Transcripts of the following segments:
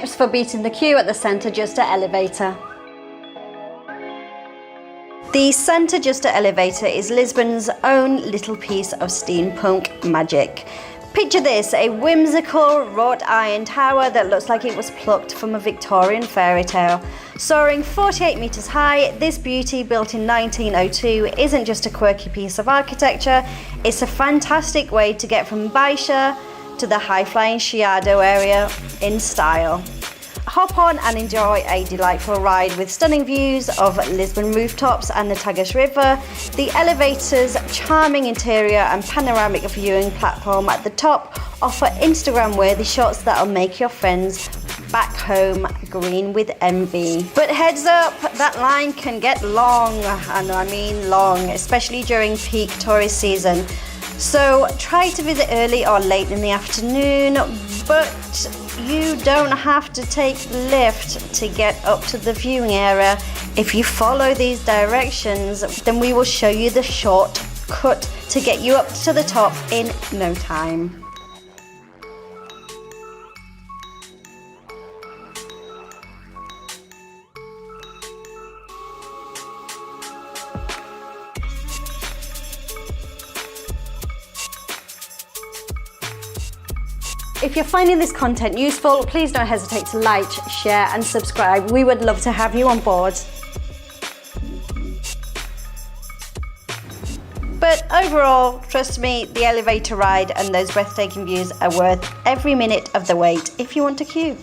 Tips for beating the queue at the Santa Justa Elevator. The Santa Justa Elevator is Lisbon's own little piece of steampunk magic. Picture this, a whimsical wrought-iron tower that looks like it was plucked from a Victorian fairy tale. Soaring 48 metres high, this beauty, built in 1902, isn't just a quirky piece of architecture, it's a fantastic way to get from Baixa to the high-flying Chiado area in style. Hop on and enjoy a delightful ride with stunning views of Lisbon rooftops and the Tagus River. The elevator's charming interior and panoramic viewing platform at the top offer Instagram-worthy shots that'll make your friends back home green with envy. But heads up, that line can get long, and I mean long, especially during peak tourist season. So try to visit early or late in the afternoon, but you don't have to take the lift to get up to the viewing area. If you follow these directions, then we will show you the shortcut to get you up to the top in no time. If you're finding this content useful, please don't hesitate to like, share and subscribe. We would love to have you on board. But overall, trust me, the elevator ride and those breathtaking views are worth every minute of the wait if you want to queue.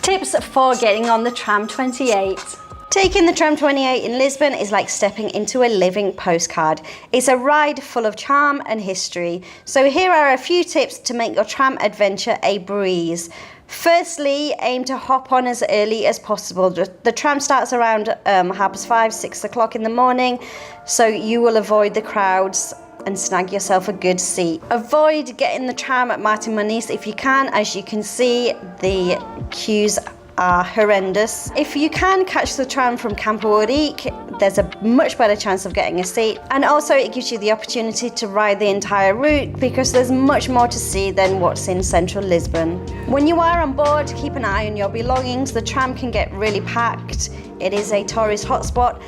Tips for getting on the Tram 28. Taking the Tram 28 in Lisbon is like stepping into a living postcard. It's a ride full of charm and history. So here are a few tips to make your tram adventure a breeze. Firstly, aim to hop on as early as possible. The tram starts around 5:30, 6 o'clock in the morning, so you will avoid the crowds and snag yourself a good seat. Avoid getting the tram at Martin Moniz if you can. As you can see, the queues are horrendous. If you can catch the tram from Campo Ourique, there's a much better chance of getting a seat, and also it gives you the opportunity to ride the entire route because there's much more to see than what's in central Lisbon. When you are on board, keep an eye on your belongings. The tram can get really packed. It is a tourist hotspot.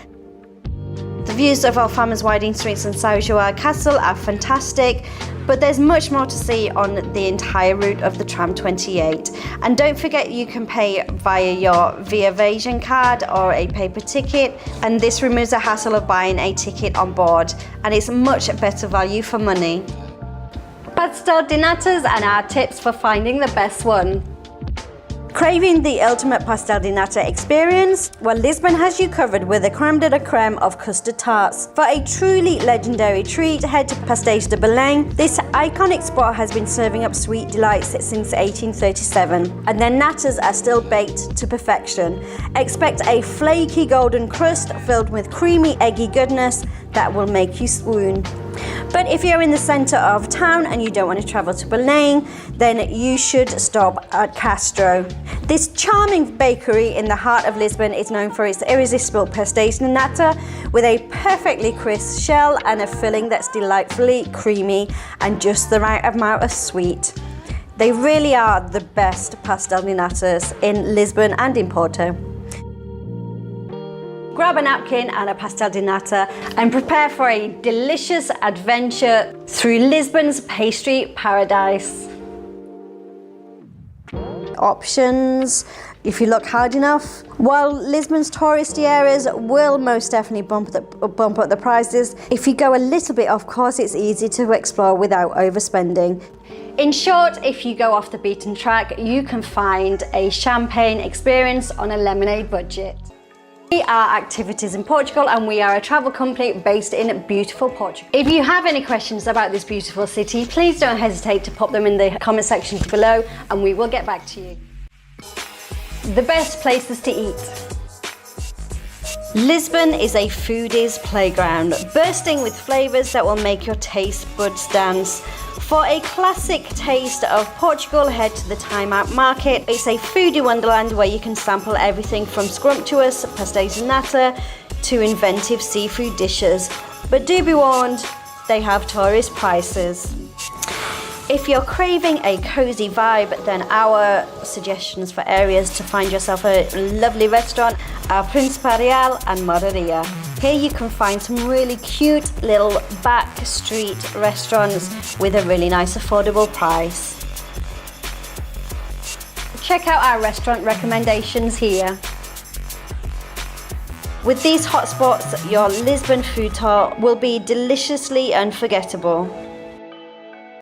The views of Alfama's winding streets and São João Castle are fantastic, but there's much more to see on the entire route of the Tram 28. And don't forget, you can pay via your Via Vasion card or a paper ticket, and this removes the hassle of buying a ticket on board, and it's much better value for money. Pastel de natas and our tips for finding the best one. Craving the ultimate pastel de nata experience? Well, Lisbon has you covered with a creme de la creme of custard tarts. For a truly legendary treat, head to Pastel de Belém. This iconic spot has been serving up sweet delights since 1837, and their natas are still baked to perfection. Expect a flaky golden crust filled with creamy, eggy goodness that will make you swoon. But if you're in the centre of town and you don't want to travel to Belém, then you should stop at Castro. This charming bakery in the heart of Lisbon is known for its irresistible pastel de nata, with a perfectly crisp shell and a filling that's delightfully creamy and just the right amount of sweet. They really are the best pastel de natas in Lisbon and in Porto. Grab a napkin and a pastel de nata and prepare for a delicious adventure through Lisbon's pastry paradise. Options, if you look hard enough. While Lisbon's touristy areas will most definitely bump up the prices, if you go a little bit off course, it's easy to explore without overspending. In short, if you go off the beaten track, you can find a champagne experience on a lemonade budget. We are Activities in Portugal, and we are a travel company based in beautiful Portugal. If you have any questions about this beautiful city, please don't hesitate to pop them in the comment section below and we will get back to you. The best places to eat. Lisbon is a foodie's playground, bursting with flavours that will make your taste buds dance. For a classic taste of Portugal, head to the Time Out Market. It's a foodie wonderland where you can sample everything from scrumptious pastel de nata to inventive seafood dishes. But do be warned, they have tourist prices. If you're craving a cozy vibe, then our suggestions for areas to find yourself a lovely restaurant are Principal Real and Moreria. Here you can find some really cute little back street restaurants with a really nice affordable price. Check out our restaurant recommendations here. With these hotspots, your Lisbon food tour will be deliciously unforgettable.